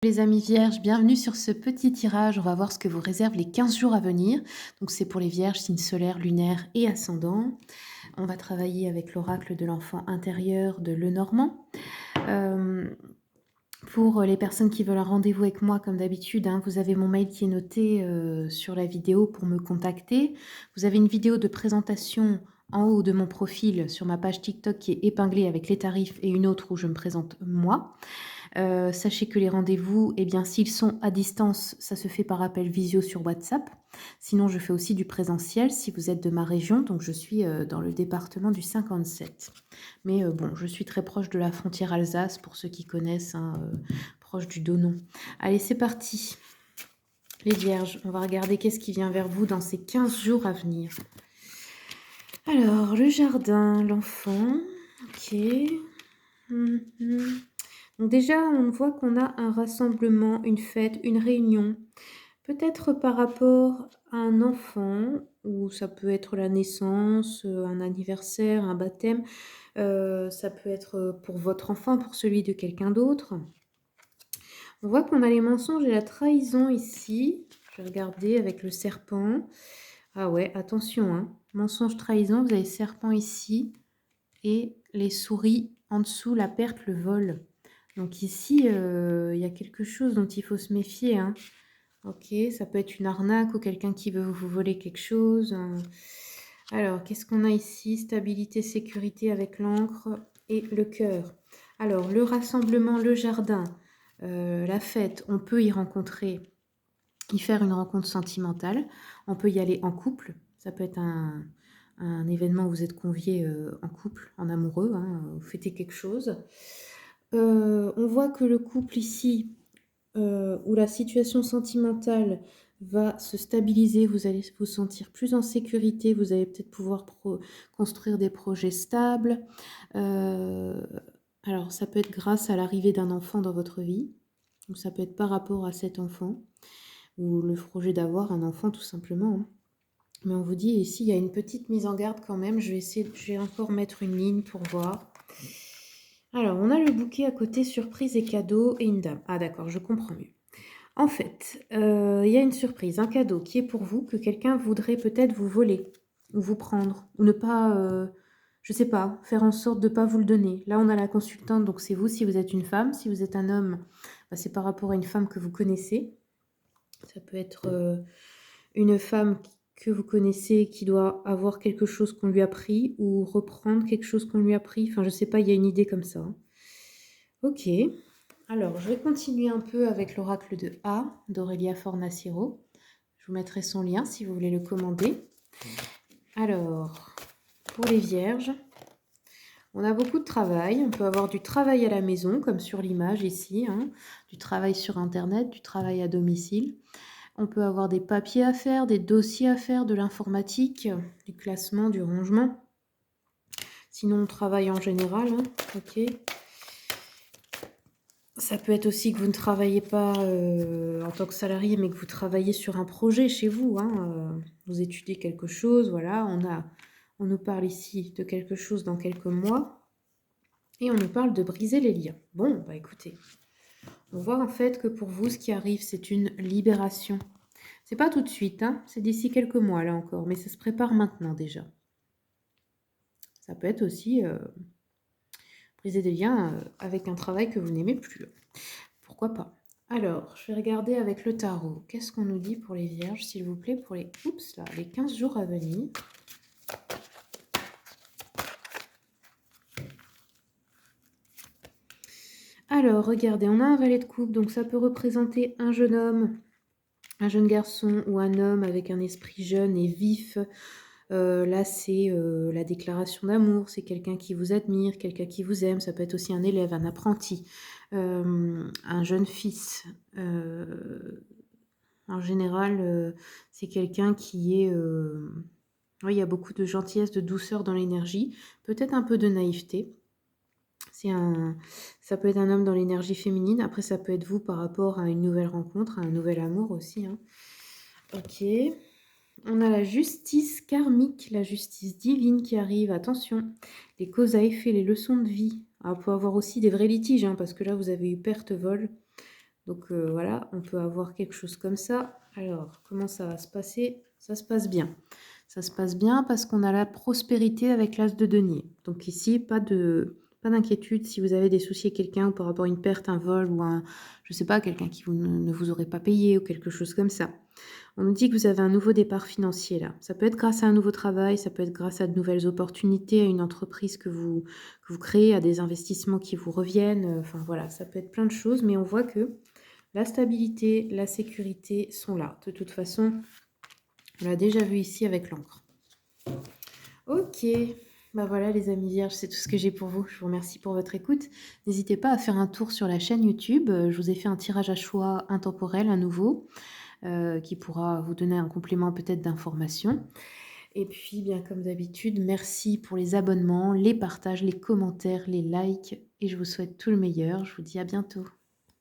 Les amis vierges, bienvenue sur ce petit tirage. On va voir ce que vous réserve les 15 jours à venir. Donc c'est pour les vierges, signes solaires, lunaires et ascendants. On va travailler avec l'oracle de l'enfant intérieur de Lenormand. Euh, pour les personnes qui veulent un rendez-vous avec moi, comme d'habitude, vous avez mon mail qui est noté sur la vidéo pour me contacter. Vous avez une vidéo de présentation en haut de mon profil sur ma page TikTok qui est épinglée avec les tarifs et une autre où je me présente moi. Sachez que les rendez-vous, eh bien, s'ils sont à distance, ça se fait par appel visio sur WhatsApp. Sinon, je fais aussi du présentiel si vous êtes de ma région. Donc, je suis dans le département du 57. Mais bon, je suis très proche de la frontière Alsace, pour ceux qui connaissent, proche du Donon. Allez, c'est parti. Les vierges, on va regarder qu'est-ce qui vient vers vous dans ces 15 jours à venir. Alors, le jardin, l'enfant. Ok. Donc déjà, on voit qu'on a un rassemblement, une fête, une réunion. Peut-être par rapport à un enfant, ou ça peut être la naissance, un anniversaire, un baptême. Ça peut être pour votre enfant, pour celui de quelqu'un d'autre. On voit qu'on a les mensonges et la trahison ici. Je vais regarder avec le serpent. Ah ouais, attention, hein. Mensonge, trahison, vous avez le serpent ici. Et les souris en dessous, la perte, le vol. Donc ici, il y a quelque chose dont il faut se méfier. Ok, ça peut être une arnaque ou quelqu'un qui veut vous voler quelque chose. Alors, qu'est-ce qu'on a ici? Stabilité, sécurité avec l'encre et le cœur. Alors, le rassemblement, le jardin, la fête, on peut y rencontrer, y faire une rencontre sentimentale. On peut y aller en couple. Ça peut être un événement où vous êtes conviés en couple, en amoureux, vous fêtez quelque chose. On voit que le couple ici, où la situation sentimentale va se stabiliser, vous allez vous sentir plus en sécurité, vous allez peut-être pouvoir construire des projets stables. Alors ça peut être grâce à l'arrivée d'un enfant dans votre vie, ou ça peut être par rapport à cet enfant, ou le projet d'avoir un enfant tout simplement. Mais on vous dit ici, il y a une petite mise en garde quand même. Je vais encore mettre une ligne pour voir. Alors, on a le bouquet à côté, surprise et cadeau, et une dame. Ah d'accord, je comprends mieux. En fait, il y a une surprise, un cadeau qui est pour vous, que quelqu'un voudrait peut-être vous voler, ou vous prendre, ou ne pas, je sais pas, faire en sorte de ne pas vous le donner. Là, on a la consultante, donc c'est vous si vous êtes une femme. Si vous êtes un homme, c'est par rapport à une femme que vous connaissez. Ça peut être une femme que vous connaissez qui doit avoir quelque chose qu'on lui a pris ou reprendre quelque chose qu'on lui a pris. Enfin, je sais pas, il y a une idée comme ça. Ok. Alors, je vais continuer un peu avec l'oracle de A d'Aurélia Fornaciero. Je vous mettrai son lien si vous voulez le commander. Alors, pour les vierges, on a beaucoup de travail. On peut avoir du travail à la maison, comme sur l'image ici, du travail sur Internet, du travail à domicile. On peut avoir des papiers à faire, des dossiers à faire, de l'informatique, du classement, du rangement. Sinon, on travaille en général. Ok. Ça peut être aussi que vous ne travaillez pas en tant que salarié, mais que vous travaillez sur un projet chez vous. Vous étudiez quelque chose, voilà. On nous parle ici de quelque chose dans quelques mois. Et on nous parle de briser les liens. Bon, bah écoutez, on voit en fait que pour vous, ce qui arrive, c'est une libération. C'est pas tout de suite, c'est d'ici quelques mois là encore, mais ça se prépare maintenant déjà. Ça peut être aussi briser des liens avec un travail que vous n'aimez plus. Pourquoi pas? Alors, je vais regarder avec le tarot. Qu'est-ce qu'on nous dit pour les vierges, s'il vous plaît, pour les 15 jours à venir? Alors, regardez, on a un valet de coupe, donc ça peut représenter un jeune homme, un jeune garçon ou un homme avec un esprit jeune et vif. Là, c'est la déclaration d'amour, c'est quelqu'un qui vous admire, quelqu'un qui vous aime. Ça peut être aussi un élève, un apprenti, un jeune fils. En général, c'est quelqu'un qui est... oui, il y a beaucoup de gentillesse, de douceur dans l'énergie, peut-être un peu de naïveté. Ça peut être un homme dans l'énergie féminine. Après, ça peut être vous par rapport à une nouvelle rencontre, à un nouvel amour aussi. Ok. On a la justice karmique, la justice divine qui arrive. Attention, les causes à effet, les leçons de vie. Alors, on peut avoir aussi des vrais litiges, parce que là, vous avez eu perte, vol. Donc voilà, on peut avoir quelque chose comme ça. Alors, comment ça va se passer? Ça se passe bien. Ça se passe bien parce qu'on a la prospérité avec l'as de denier. Donc ici, pas d'inquiétude si vous avez des soucis avec quelqu'un par rapport à une perte, un vol ou je sais pas, quelqu'un qui ne vous aurait pas payé ou quelque chose comme ça. On nous dit que vous avez un nouveau départ financier là. Ça peut être grâce à un nouveau travail, ça peut être grâce à de nouvelles opportunités, à une entreprise que vous créez, à des investissements qui vous reviennent. Enfin voilà, ça peut être plein de choses, mais on voit que la stabilité, la sécurité sont là. De toute façon, on l'a déjà vu ici avec l'encre. Ok, bah voilà les amis vierges, c'est tout ce que j'ai pour vous. Je vous remercie pour votre écoute. N'hésitez pas à faire un tour sur la chaîne YouTube. Je vous ai fait un tirage à choix intemporel à nouveau, qui pourra vous donner un complément peut-être d'information. Et puis, bien comme d'habitude, merci pour les abonnements, les partages, les commentaires, les likes. Et je vous souhaite tout le meilleur. Je vous dis à bientôt.